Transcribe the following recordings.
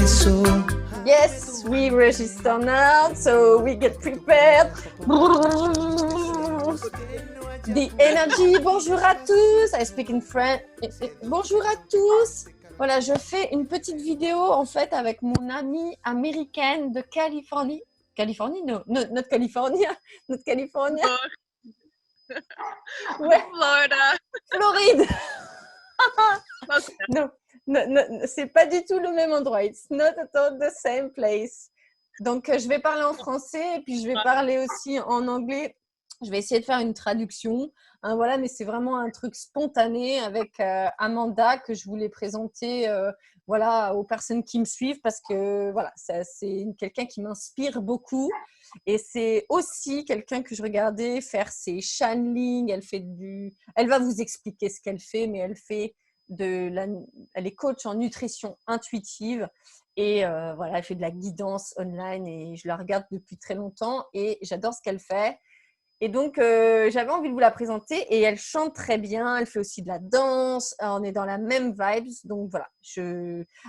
Yes, we register now, so we get prepared. The energy, bonjour à tous. I speak in French. Bonjour à tous. Voilà, je fais une petite vidéo en fait avec mon amie américaine de Californie. Californie? No, not California. Not California. Ouais. Florida. Floride. Okay. No, c'est pas du tout le même endroit. It's not at all the same place. Donc, je vais parler en français et puis je vais parler aussi en anglais. Je vais essayer de faire une traduction. Hein, voilà, mais c'est vraiment un truc spontané avec Amanda que je voulais présenter voilà, aux personnes qui me suivent parce que voilà, c'est quelqu'un qui m'inspire beaucoup. Et c'est aussi quelqu'un que je regardais faire ses channeling. Elle va vous expliquer ce qu'elle fait, mais elle est coach en nutrition intuitive et voilà, elle fait de la guidance online et je la regarde depuis très longtemps et j'adore ce qu'elle fait. Et donc, j'avais envie de vous la présenter et elle chante très bien, elle fait aussi de la danse, on est dans la même vibes. Donc voilà.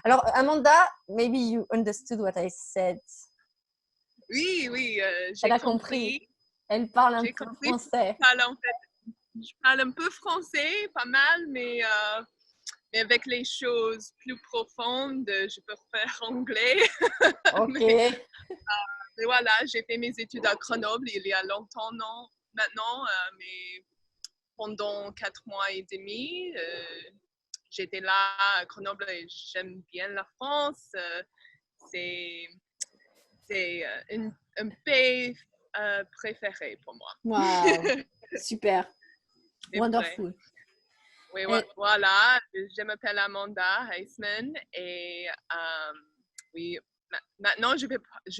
Alors, Amanda, maybe you understood what I said. Oui, j'ai Elle a compris. Elle parle un peu Compris. français. Je parle un peu français, pas mal, mais avec les choses plus profondes, je peux faire anglais. Ok. Mais voilà, j'ai fait mes études à Grenoble il y a longtemps maintenant, mais pendant 4 mois et demi, j'étais là à Grenoble et j'aime bien la France. C'est un pays préféré pour moi. Wow, super. Wonderful. Oui, voilà, je m'appelle Amanda Heisman et oui, maintenant je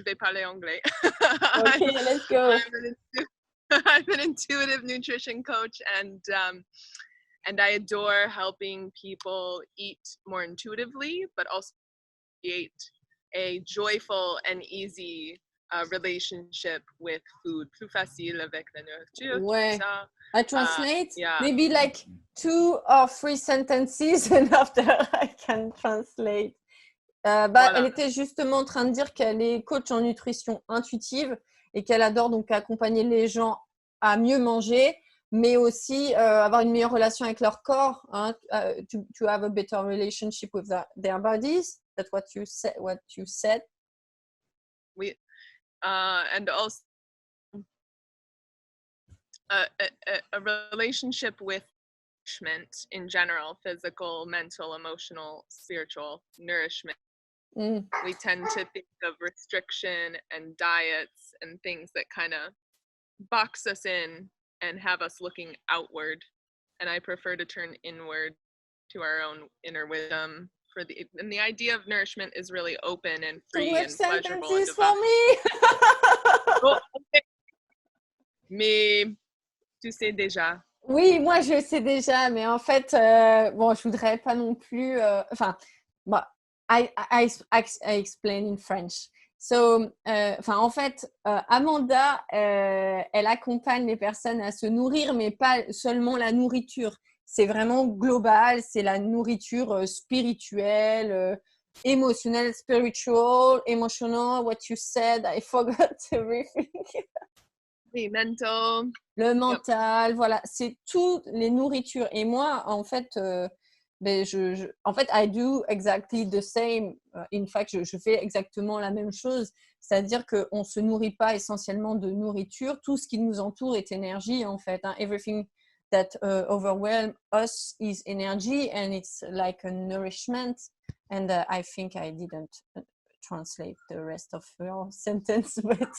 vais parler anglais. Ok, let's go. I'm an intuitive nutrition coach and I adore helping people eat more intuitively, but also create a joyful and easy relationship with food, plus facile avec la nourriture. Ouais. Ça. I translate Yeah. maybe like 2 or 3 sentences and after I can translate. Voilà. Elle était justement en train de dire qu'elle est coach en nutrition intuitive et qu'elle adore donc accompagner les gens à mieux manger, mais aussi avoir une meilleure relation avec leur corps, hein, to have a better relationship with their bodies. That's what you said. Oui, and also a relationship with nourishment in general, physical, mental, emotional, spiritual nourishment. We tend to think of restriction and diets and things that kind of box us in and have us looking outward. And I prefer to turn inward to our own inner wisdom. And the idea of nourishment is really open and free and pleasurable. Too much sentences for me. Oh, okay. Mais tu sais déjà. Oui, moi je sais déjà, mais en fait, bon, je voudrais pas non plus. I explain in French. So, en fait, Amanda, elle accompagne les personnes à se nourrir, mais pas seulement la nourriture. C'est vraiment global, c'est la nourriture spirituelle, émotionnelle, spiritual, emotional, what you said, I forgot everything. Oui, mental. Le mental, voilà, c'est toutes les nourritures. Et moi, en fait, I do exactly the same. In fact, je fais exactement la même chose. C'est-à-dire qu'on ne se nourrit pas essentiellement de nourriture. Tout ce qui nous entoure est énergie, en fait. Hein. Everything that overwhelms us is energy and it's like a nourishment. And I think I didn't translate the rest of your sentence, but...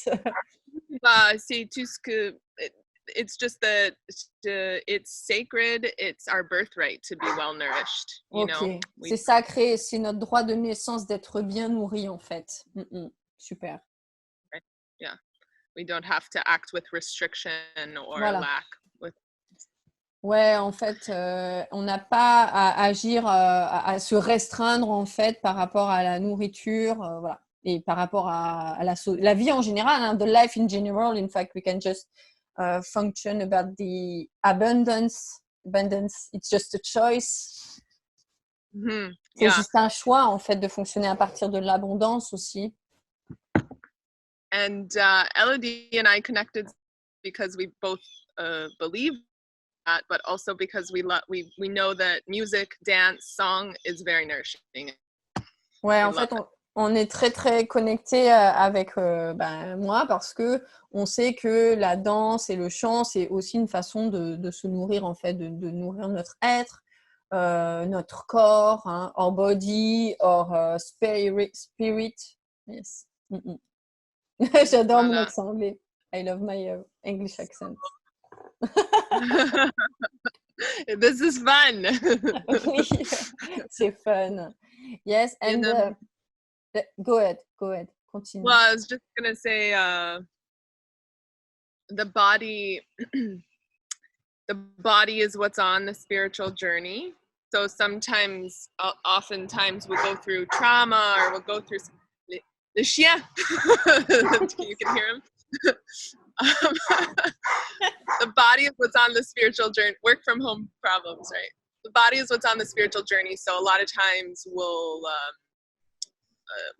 C'est tout ce que... It's just that it's sacred, it's our birthright to be well nourished. You know? C'est sacré, c'est notre droit de naissance d'être bien nourri en fait. Super. Yeah, we don't have to act with restriction or lack. Ouais, en fait, on n'a pas à agir, à se restreindre en fait par rapport à la nourriture, voilà, et par rapport à la vie en général, hein, the life in general. In fact, we can just function about the abundance. It's just a choice. C'est juste un choix, en fait, de fonctionner à partir de l'abondance aussi. And Elodie and I connected because we both believe that, but also because we know that music, dance, song is very nourishing. Ouais, en fait, on est très, très connectés avec moi parce que on sait que la danse et le chant, c'est aussi une façon de se nourrir, en fait, de nourrir notre être, notre corps, hein, our body, our spirit. Yes. J'adore mon accent anglais. I love my English accent. This is fun. Oui, c'est fun. Yes, and go ahead, continue. Well, I was just gonna say, the body is what's on the spiritual journey. So sometimes, oftentimes, we'll go through trauma or we'll go through the chien. You can hear him. The body is what's on the spiritual journey. Work from home problems, right? The body is what's on the spiritual journey. So a lot of times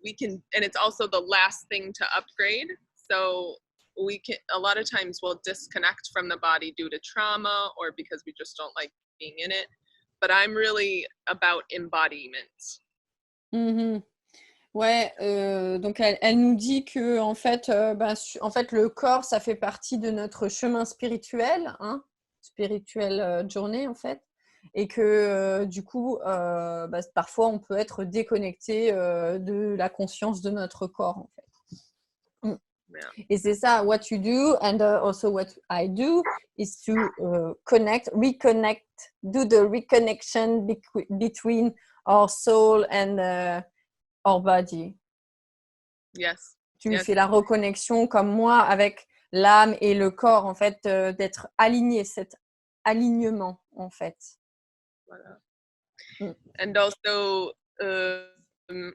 we can, and it's also the last thing to upgrade. So a lot of times we'll disconnect from the body due to trauma or because we just don't like being in it. But I'm really about embodiment. Mm-hmm. Ouais, donc elle nous dit que en fait, le corps, ça fait partie de notre chemin spirituel, hein, spirituelle journée en fait, et que du coup, parfois on peut être déconnecté de la conscience de notre corps en fait. Yeah. Et c'est ça, what you do and also what I do is to reconnect, do the reconnection between our soul and our body. Yes. Tu fais la reconnexion comme moi avec l'âme et le corps, en fait, d'être aligné, cet alignement, en fait. Voilà. And also,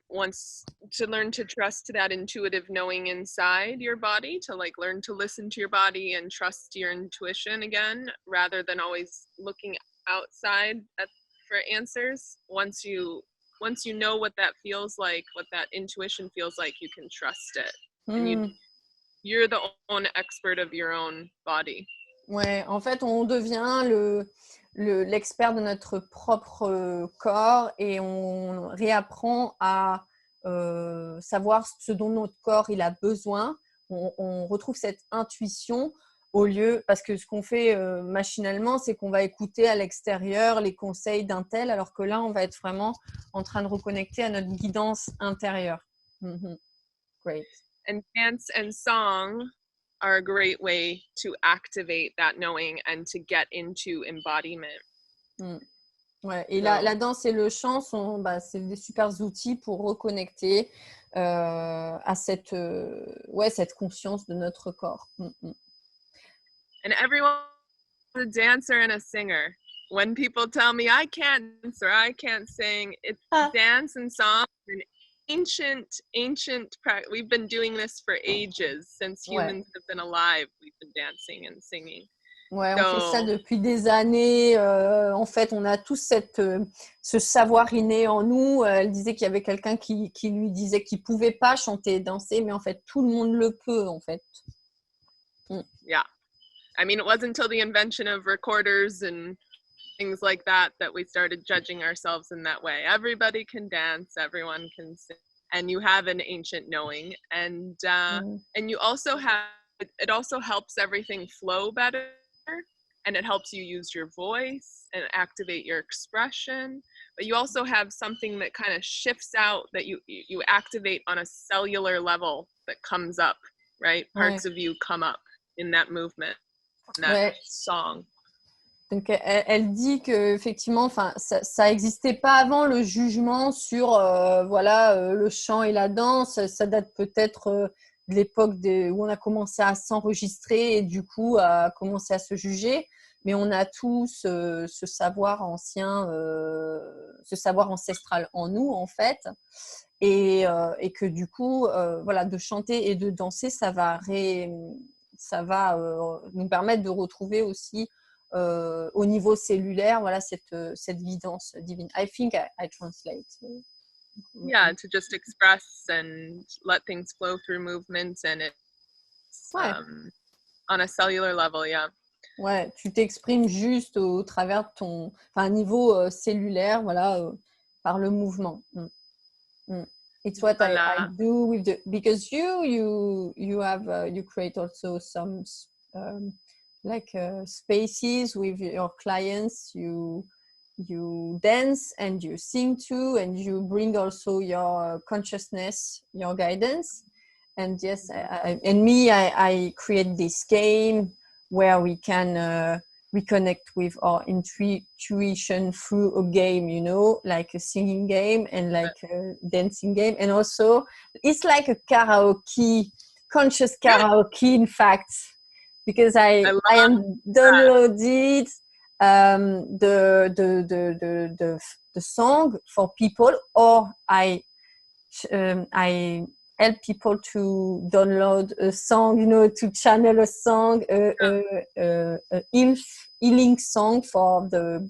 once to learn to trust that intuitive knowing inside your body, to like learn to listen to your body and trust your intuition again, rather than always looking outside for answers. Once you know what that feels like, what that intuition feels like, you can trust it. And you're the own expert of your own body. Ouais, en fait, on devient l'expert de notre propre corps et on réapprend à savoir ce dont notre corps il a besoin. On retrouve cette intuition au lieu, parce que ce qu'on fait machinalement, c'est qu'on va écouter à l'extérieur les conseils d'un tel, alors que là, on va être vraiment en train de reconnecter à notre guidance intérieure. Mm-hmm. Great. And dance and song are a great way to activate that knowing and to get into embodiment. Ouais, et la danse et le chant c'est des super outils pour reconnecter à cette conscience de notre corps. And everyone is a dancer and a singer. When people tell me I can't dance or I can't sing, it's dance and song. Ancient practice. We've been doing this for ages. Since humans have been alive, we've been dancing and singing. Ouais, on fait ça depuis des années. En fait, on a tous ce savoir inné en nous. Elle disait qu'il y avait quelqu'un qui lui disait qu'il ne pouvait pas chanter et danser, mais en fait, tout le monde le peut, en fait. Yeah. I mean, it wasn't until the invention of recorders and things like that we started judging ourselves in that way. Everybody can dance, everyone can sing, and you have an ancient knowing, and you also have, it also helps everything flow better, and it helps you use your voice and activate your expression, but you also have something that kind of shifts out, that you activate on a cellular level that comes up, right? Parts of you come up in that movement, in that song. Donc, elle dit qu'effectivement, ça n'existait pas avant le jugement sur le chant et la danse. Ça date peut-être de l'époque où on a commencé à s'enregistrer et du coup à commencer à se juger. Mais on a tous ce savoir ancien, ce savoir ancestral en nous, en fait. Et que du coup, de chanter et de danser, ça va nous permettre de retrouver aussi au niveau cellulaire, voilà, cette guidance divine. I think I translate. Yeah, to just express and let things flow through movements, and it's on a cellular level, yeah. Ouais, tu t'exprimes juste au travers de ton, enfin, niveau cellulaire, voilà, par le mouvement. It's what I do with because you have you create also some like spaces with your clients. You dance and you sing too, and you bring also your consciousness, your guidance. And yes, I create this game where we can reconnect with our intuition through a game, you know, like a singing game and like a dancing game. And also it's like a karaoke, conscious karaoke, in fact, because I downloaded the song for people, or I help people to download a song, you know, to channel a song, a healing song for the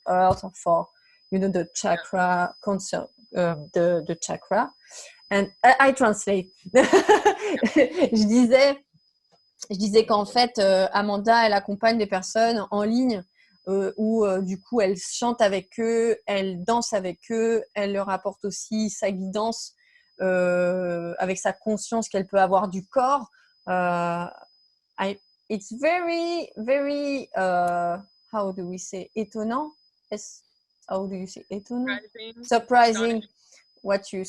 earth, or for, you know, the chakra concert, the chakra. And I translate. Je disais qu'en fait, Amanda, elle accompagne des personnes en ligne où du coup, elle chante avec eux, elle danse avec eux, elle leur apporte aussi sa guidance avec sa conscience qu'elle peut avoir du corps. It's very, very, how do we say, étonnant? How do you say étonnant? Surprising what you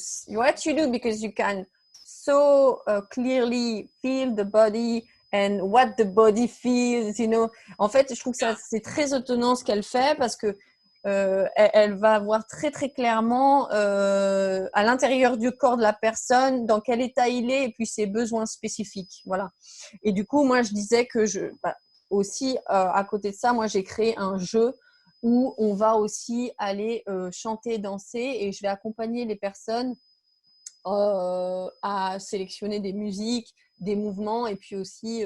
do, because you can so clearly feel the body and what the body feels, you know. En fait, je trouve que c'est très étonnant ce qu'elle fait, parce que elle va voir très très clairement à l'intérieur du corps de la personne dans quel état il est, et puis ses besoins spécifiques, voilà. Et du coup, moi je disais que aussi à côté de ça, moi j'ai créé un jeu où on va aussi aller chanter, danser, et je vais accompagner les personnes à sélectionner des musiques, des mouvements, et puis aussi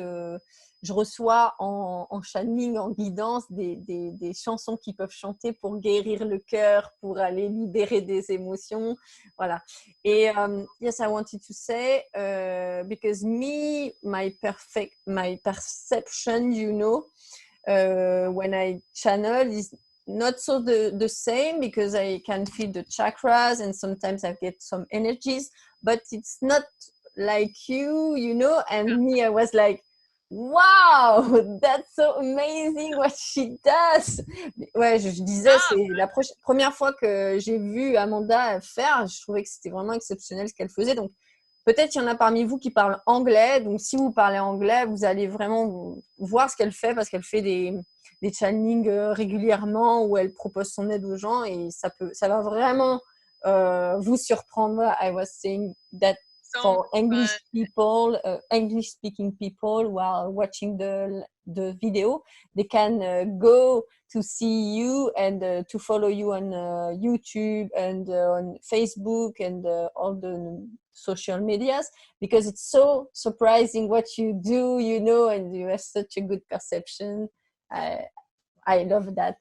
je reçois en channeling, en guidance, des chansons qui peuvent chanter pour guérir le cœur, pour aller libérer des émotions, voilà. Et yes, I wanted to say because my perception, you know, when I channel is not so the same, because I can feel the chakras and sometimes I get some energies, but it's not like you know. And me, I was like, wow, that's so amazing what she does. Ouais, je disais, c'est la première fois que j'ai vu Amanda faire, je trouvais que c'était vraiment exceptionnel ce qu'elle faisait. Donc peut-être qu'il y en a parmi vous qui parlent anglais. Donc si vous parlez anglais, vous allez vraiment voir ce qu'elle fait, parce qu'elle fait des channelings régulièrement où elle propose son aide aux gens, et ça va vraiment vous surprendre. I was saying that for English people, English speaking people who are watching the video, they can go to see you and to follow you on YouTube and on Facebook and all the social medias, because it's so surprising what you do, you know, and you have such a good perception. I love that.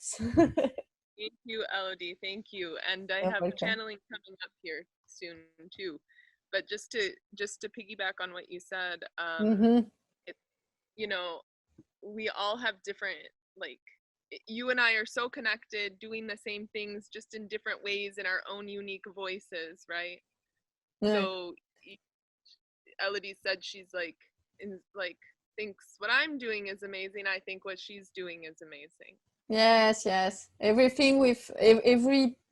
Thank you, Elodie. Thank you. And I have channeling coming up here soon too. But just to piggyback on what you said, you know, we all have different, like, you and I are so connected, doing the same things, just in different ways, in our own unique voices, right? So Elodie said she's like thinks what I'm doing is amazing. I think what she's doing is amazing. Yes. Everything with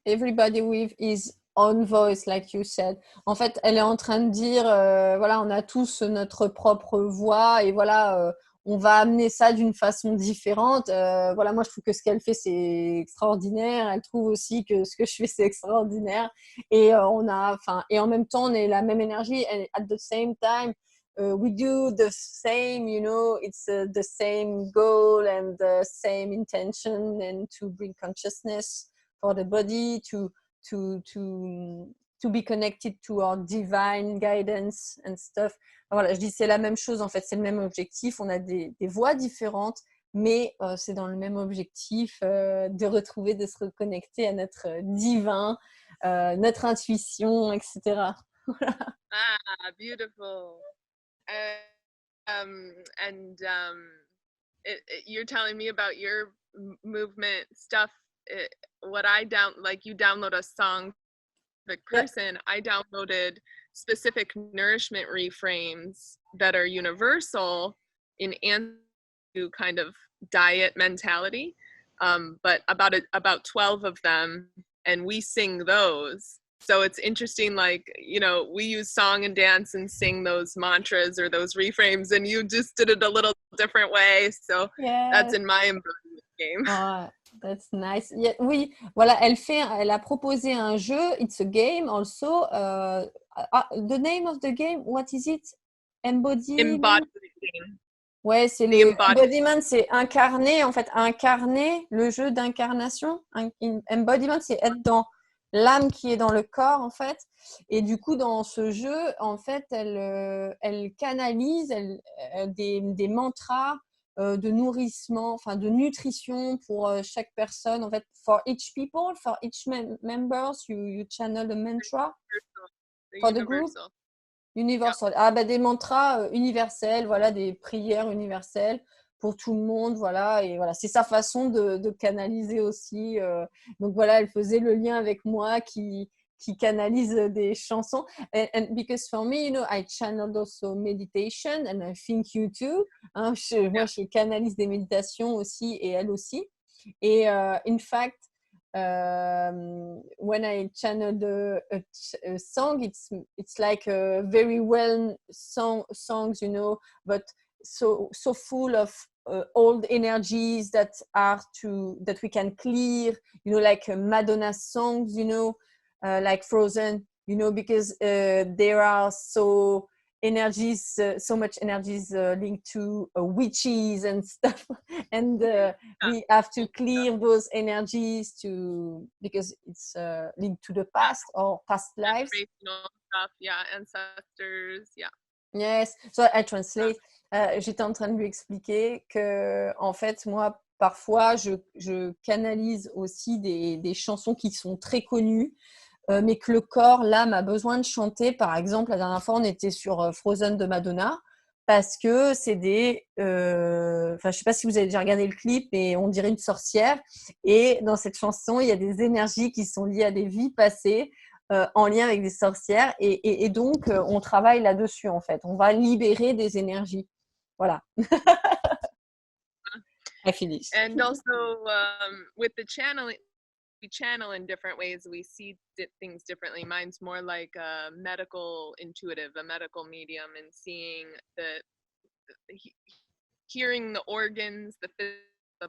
everybody with his own voice, like you said. En fait, elle est en train de dire, voilà, on a tous notre propre voix, et voilà, on va amener ça d'une façon différente. Voilà, moi je trouve que ce qu'elle fait c'est extraordinaire. Elle trouve aussi que ce que je fais c'est extraordinaire. Et et en même temps on est la même énergie. And at the same time, we do the same, you know, it's the same goal and the same intention, and to bring consciousness for the body, to be connected to our divine guidance and stuff. Voilà, je dis c'est la même chose en fait, c'est le même objectif. On a des voix différentes, mais c'est dans le même objectif de retrouver, de se reconnecter à notre divin, notre intuition, etc. Ah, beautiful. And you're telling me about your movement stuff. What I like you download a song person, I downloaded specific nourishment reframes that are universal in answer to kind of diet mentality. But about 12 of them, and we sing those. So it's interesting, like, you know, we use song and dance and sing those mantras or those reframes, and you just did it a little different way. So that's in my embodiment game. Oh, that's nice. Yeah, oui, voilà, elle a proposé un jeu. It's a game also. The name of the game, what is it? Embodiment. Ouais, c'est embodiment, c'est incarner, en fait, incarner, le jeu d'incarnation. Embodiment, c'est être dans l'âme qui est dans le corps, en fait. Et du coup, dans ce jeu, en fait, elle canalise des mantras de nourrissement, enfin de nutrition pour chaque personne. En fait, for each people, for each members, you channel a mantra for the group. Universal. Ah, bah, des mantras universels, voilà, des prières universelles pour tout le monde, voilà. Et voilà, c'est sa façon de canaliser aussi. Donc voilà, elle faisait le lien avec moi qui canalise des chansons. And because for me, you know, I channeled also meditation, and I think you too. Hein, moi, je canalise des méditations aussi, et elle aussi. Et in fact, when I channel a song, it's like a very well songs, you know, but so full of old energies that we can clear, you know, like Madonna songs, you know, like Frozen, you know, because there are so much energies linked to witches and stuff, and we have to clear those energies because it's linked to the past or past lives. Stuff, ancestors, Yes, so I translate. J'étais en train de lui expliquer que, en fait, moi, parfois, je canalise aussi des chansons qui sont très connues, mais que le corps, l'âme a besoin de chanter. Par exemple, la dernière fois, on était sur Frozen de Madonna, parce que c'est je sais pas si vous avez déjà regardé le clip, mais on dirait une sorcière. Et dans cette chanson, il y a des énergies qui sont liées à des vies passées, en lien avec des sorcières. Et donc, on travaille là-dessus, en fait. On va libérer des énergies. Voilà. I finished. And also, with the channeling, we channel in different ways. We see things differently. Mine's more like a medical intuitive, a medical medium, and seeing hearing the organs, the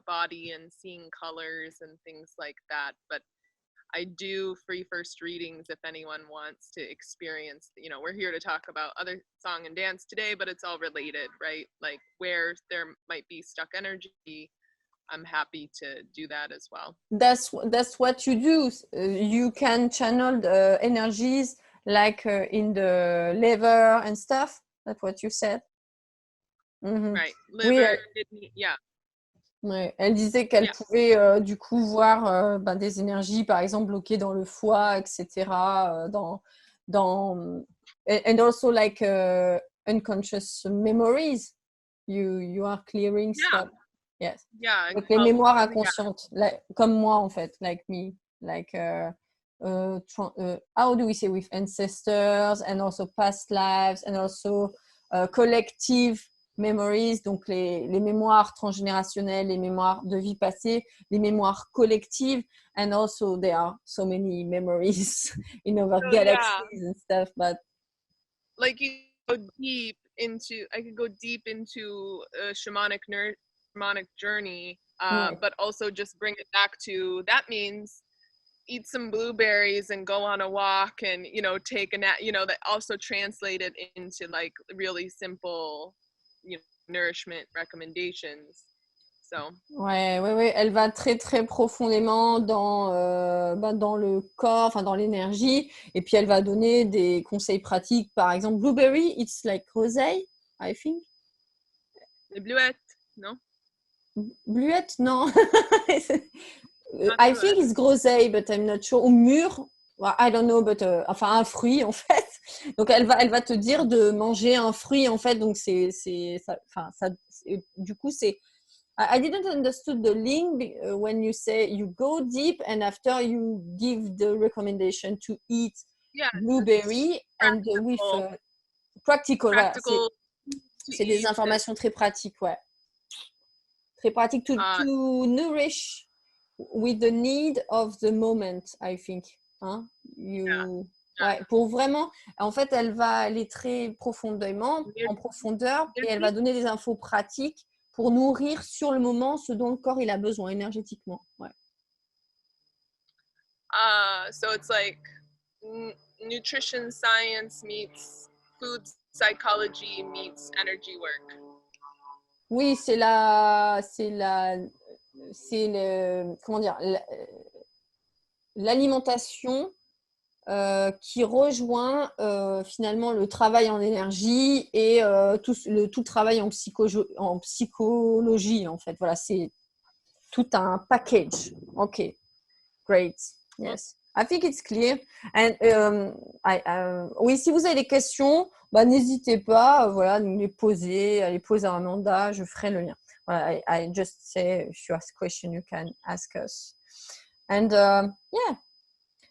body, and seeing colors and things like that. But I do free first readings if anyone wants to experience, you know, we're here to talk about other song and dance today, but it's all related, right? Like where there might be stuck energy, I'm happy to do that as well. That's what you do. You can channel the energies like in the liver and stuff. That's what you said. Mm-hmm. Right. Liver, kidney, yeah. Ouais. Elle disait qu'elle pouvait du coup voir des énergies, par exemple, bloquées dans le foie, etc. And also like unconscious memories. You are clearing stuff. Yes. Yeah. Donc, les mémoires inconscientes, comme moi en fait, like me, like how do we say, with ancestors and also past lives and also collective memories, donc les mémoires transgénérationnelles, les mémoires de vie passée, les mémoires collectives, and also there are so many memories in our galaxies and stuff, but like you go deep into, I could go deep into a shamanic journey, but also just bring it back to, that means eat some blueberries and go on a walk and, you know, take a nap, you know, that also translated into like really simple, you know, nourishment recommendations. So. Ouais, elle va très très profondément dans le corps, enfin dans l'énergie, et puis elle va donner des conseils pratiques. Par exemple, blueberry, it's like rosé, I think. Les bleuettes, non? Bluette, non. I think it's groseille, but I'm not sure. Ou mûr, I don't know, but enfin un fruit en fait. Donc elle va te dire de manger un fruit en fait. Donc du coup c'est. I didn't understood the link when you say you go deep and after you give the recommendation to eat blueberry and with practical. Voilà, c'est des informations très pratiques, ouais. Très pratique to nourish with the need of the moment, I think. Hein? Ouais, pour vraiment, en fait, elle va aller très profondément, en profondeur, et elle va donner des infos pratiques pour nourrir sur le moment ce dont le corps il a besoin énergétiquement. Ouais. So it's like nutrition science meets food psychology meets energy work. Oui, comment dire, l'alimentation qui rejoint finalement le travail en énergie et tout le travail en psychologie en fait. Voilà, c'est tout un package. Ok, great. Yes. I think it's clear. And oui, si vous avez des questions, n'hésitez pas, voilà, nous les poser, à les poser à Amanda, je ferai le lien. Voilà, I just say if you ask a question, you can ask us. And yeah,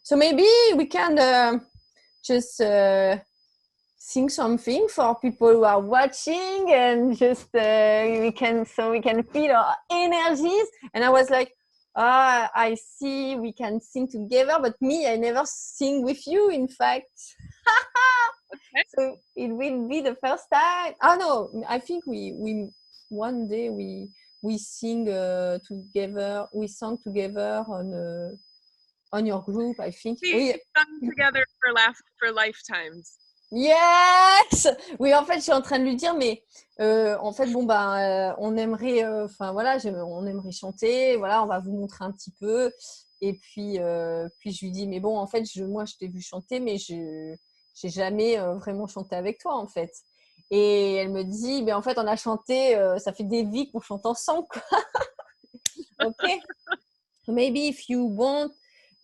so maybe we can just sing something for people who are watching, and just we can feel our energies. And I was like, I see we can sing together, but me, I never sing with you, in fact. Okay. So it will be the first time. Oh no, I think we one day we sing together. We sang together on your group, I think. We sung together for lifetimes. Yes! Oui, en fait, je suis en train de lui dire, mais en fait, on aimerait, on aimerait chanter, voilà, on va vous montrer un petit peu. Et puis je lui dis, mais bon, en fait, moi, je t'ai vu chanter, mais je n'ai jamais vraiment chanté avec toi, en fait. Et elle me dit, mais en fait, on a chanté, ça fait des vies qu'on chante ensemble, quoi. Ok? Maybe if you want,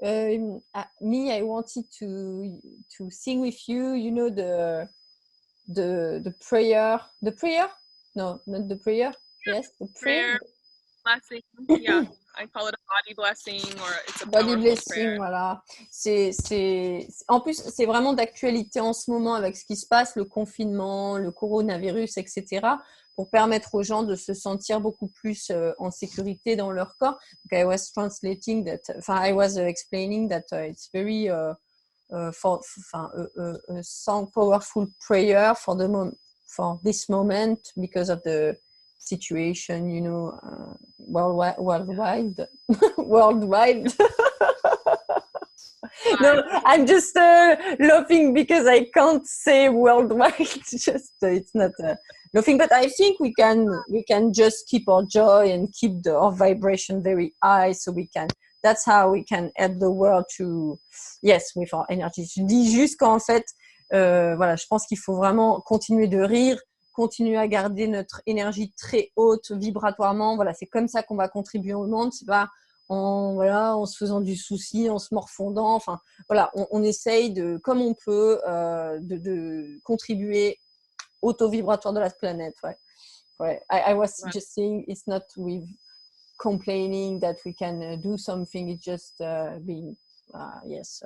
me, I wanted to sing with you, you know, the prayer. The prayer? No, not the prayer. Yes, the prayer. Blessing. Yeah, I call it a body blessing or it's a body blessing, prayer. Voilà. En plus, c'est vraiment d'actualité en ce moment avec ce qui se passe, le confinement, le coronavirus, etc., pour permettre aux gens de se sentir beaucoup plus en sécurité dans leur corps. Donc, I was translating that, I was explaining that it's very a song, powerful prayer for this moment because of the situation, you know, worldwide. Worldwide. No, I'm just laughing because I can't say worldwide. Just it's not laughing, but I think we can just keep our joy and keep our vibration very high, so that's how we can help the world to, yes, with our energy. Je dis juste qu'en fait, voilà, je pense qu'il faut vraiment continuer de rire, continuer à garder notre énergie très haute vibratoirement. Voilà, c'est comme ça qu'on va contribuer au monde. C'est pas en se faisant du souci, en se morfondant. Enfin, voilà, on essaye comme on peut, de contribuer au taux vibratoire de la planète. Ouais. Ouais. I was just saying it's not with complaining that we can do something. It's just being, yes.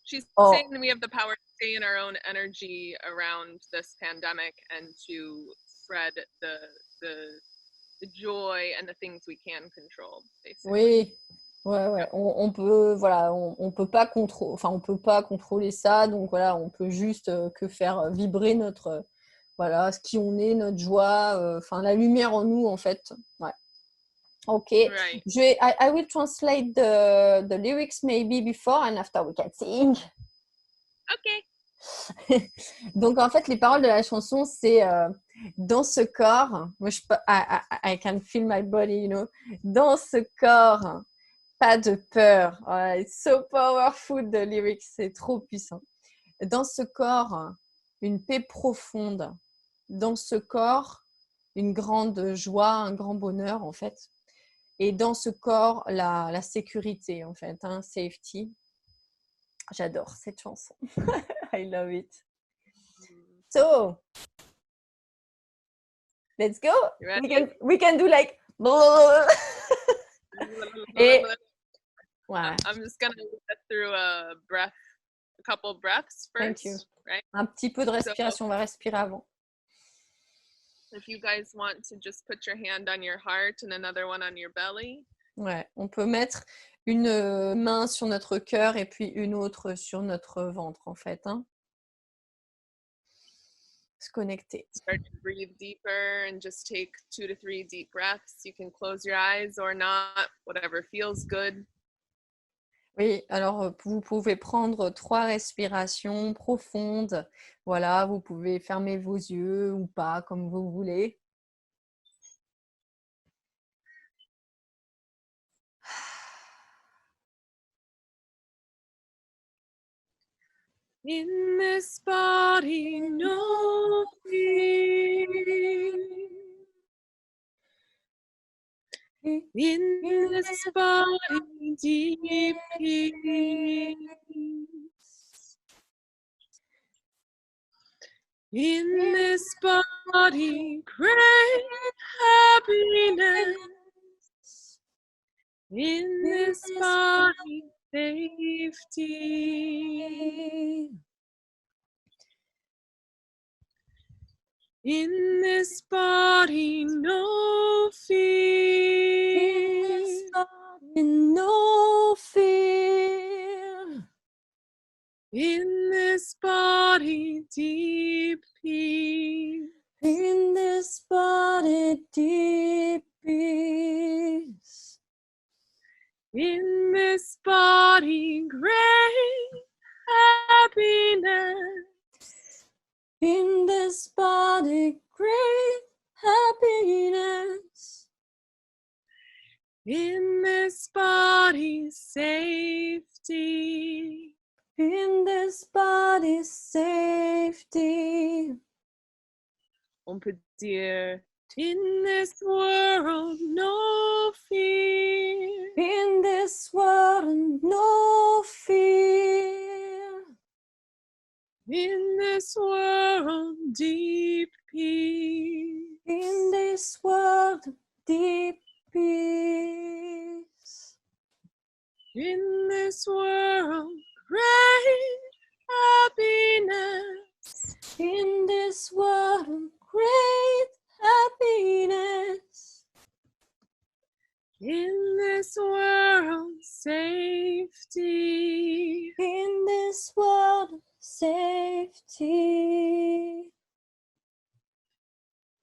She's saying we have the power to stay in our own energy around this pandemic and to spread the joy and the things we can control, basically. Oui, ouais. On peut, voilà, on peut pas contrôler ça, donc voilà, on peut juste que faire vibrer notre, voilà, ce qui on est, notre joie, la lumière en nous, en fait. Ouais. Okay. Right. I will translate the lyrics maybe before and after we can sing. Okay. Donc en fait, les paroles de la chanson, c'est dans ce corps, moi I can feel my body, you know. Dans ce corps, pas de peur. Oh, it's so powerful, the lyrics, c'est trop puissant. Dans ce corps, une paix profonde. Dans ce corps, une grande joie, un grand bonheur en fait. Et dans ce corps, la sécurité en fait, hein, safety. J'adore cette chanson. I love it. So, let's go. We can do like. Et ouais. I'm just gonna get through a couple breaths first. Thank you. Right? Un petit peu de respiration, on va respirer avant. If you guys want to just put your hand on your heart and another one on your belly. Ouais, on peut mettre une main sur notre cœur et puis une autre sur notre ventre en fait. Hein. Se connecter. Start to breathe deeper and just take 2 to 3 deep breaths. You can close your eyes or not, whatever feels good. Oui, alors vous pouvez prendre 3 respirations profondes. Voilà, vous pouvez fermer vos yeux ou pas, comme vous voulez. In this body, no fear. In this body, deep peace. In this body, great happiness. In this body, safety. In this body, no fear. No fear. In this body, deep peace. In this body, deep peace. In this body, great happiness. In this body, great happiness. In this body, safety. In this body, safety. On peut dire, in this world, no fear. In this world, no fear. In this world, deep peace. In this world, deep peace. In this world, great happiness. In this world, great happiness. In this world, safety. In this world, safety.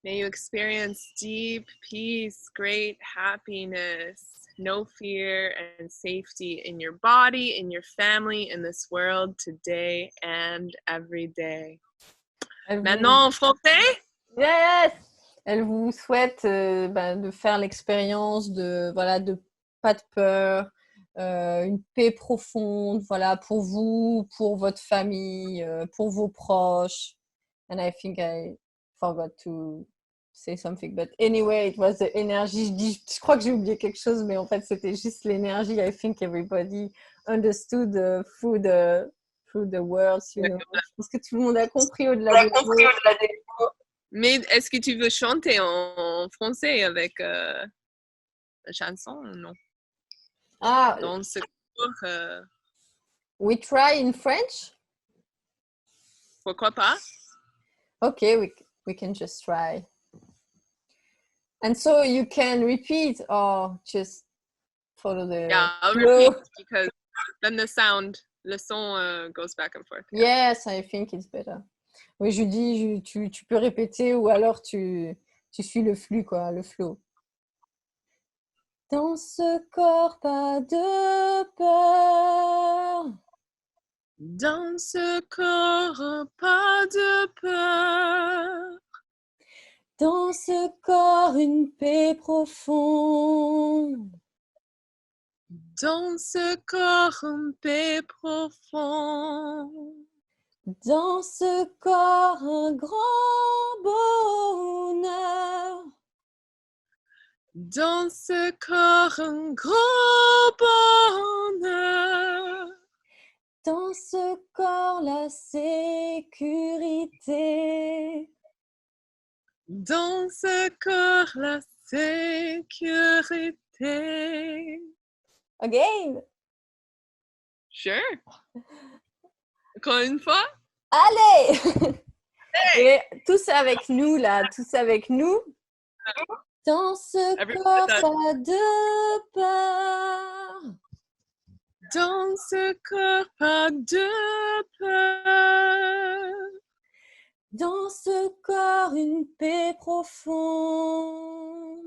May you experience deep peace, great happiness, no fear, and safety in your body, in your family, in this world, today and every day. Maintenant en français? Yes! Elle vous souhaite de faire l'expérience de pas de peur, une paix profonde, voilà, pour vous, pour votre famille, pour vos proches. And I think I forgot to say something, but anyway, it was the energy. Je crois que j'ai oublié quelque chose, mais en fait, c'était juste l'énergie. I think everybody understood through the words, you know. Je pense que tout le monde a compris au-delà des mots. Mais est-ce que tu veux chanter en français avec la chanson ou non? Ah, dans ce cours, we try in French? Pourquoi pas? Okay, we can just try. And so you can repeat or just follow the Yeah, I'll repeat because then le son goes back and forth. Yeah. Yes, I think it's better. Oui, Judy, tu peux répéter ou alors tu suis le flux, quoi, le flow. Dans ce corps, pas de peur. Dans ce corps, pas de peur. Dans ce corps, une paix profonde. Dans ce corps, une paix profonde. Dans ce corps, un grand bonheur. Dans ce corps, un grand bonheur. Dans ce corps, la sécurité. Dans ce corps, la sécurité. Again. Sure. Encore une fois. Allez. Et tous avec nous, là. Tous avec nous. Dans ce corps, pas de peur. Dans ce corps, pas de peur. Dans ce corps, une paix profonde.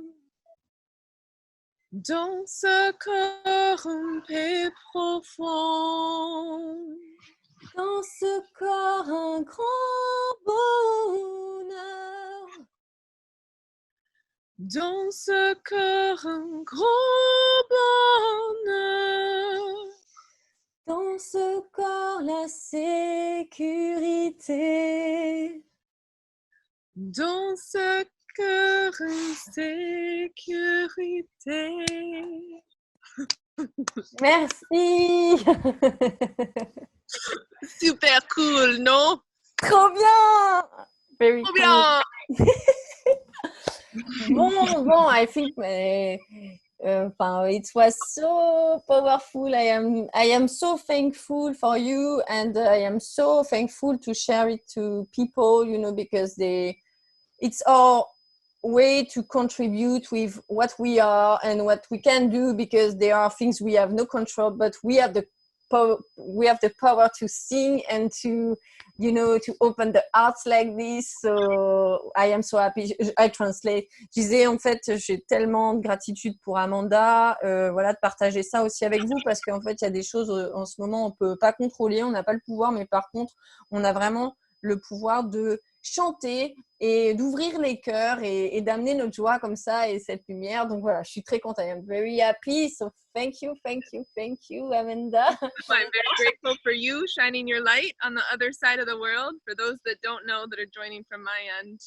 Dans ce corps, une paix profonde. Dans ce corps, un grand bonheur. Dans ce corps, un grand bonheur. Dans ce corps, la sécurité. Dans ce cœur, une sécurité. Merci. Super cool, non? Trop bien. Very Trop cool. bien. Bon, I think it was so powerful. I am so thankful for you, and I am so thankful to share it to people, because it's our way to contribute with what we are and what we can do, because there are things we have no control, but we have the power to sing and to to open the arts like this. So I am so happy. I translate. Je disais, en fait, j'ai tellement de gratitude pour Amanda, de partager ça aussi avec vous, parce qu'en fait, il y a des choses en ce moment, on peut pas contrôler, on n'a pas le pouvoir, mais par contre, on a vraiment le pouvoir de chanter et d'ouvrir les cœurs et d'amener notre joie comme ça et cette lumière. Donc voilà, je suis très contente. I am very happy. So thank you, Amanda. I'm very grateful for you shining your light on the other side of the world. For those that don't know, that are joining from my end,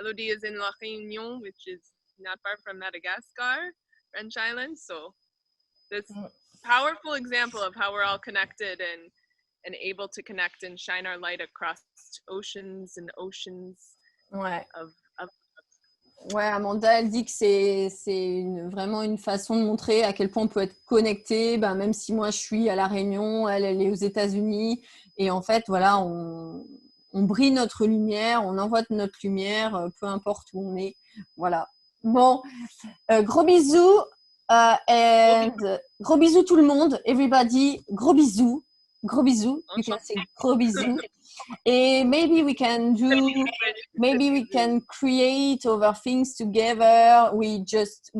Elodie is in La Réunion, which is not far from Madagascar, French Islands. So this powerful example of how we're all connected and able to connect and shine our light across oceans and oceans. Ouais. Of Ouais, Amanda, elle dit que c'est vraiment une façon de montrer à quel point on peut être connecté, même si moi je suis à La Réunion, elle est aux États-Unis, et en fait, voilà, on brille notre lumière, on envoie notre lumière, peu importe où on est. Voilà. Bon, gros bisous, gros bisous tout le monde, everybody, gros bisous. Gros bisous, you can say gros bisous. And maybe we can create other things together. We just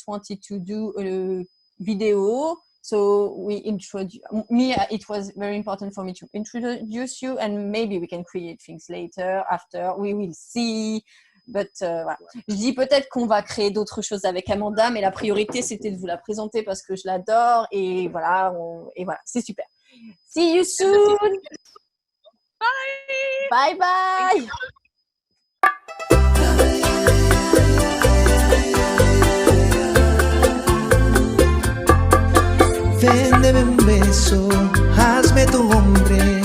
wanted to do a video. So it was very important for me to introduce you, and maybe we can create things later, after, we will see. But, voilà. Je dis peut-être qu'on va créer d'autres choses avec Amanda, mais la priorité c'était de vous la présenter parce que je l'adore, et voilà, c'est super. See you soon. Bye. Bye bye. Ven, dame un beso, hazme tu hombre.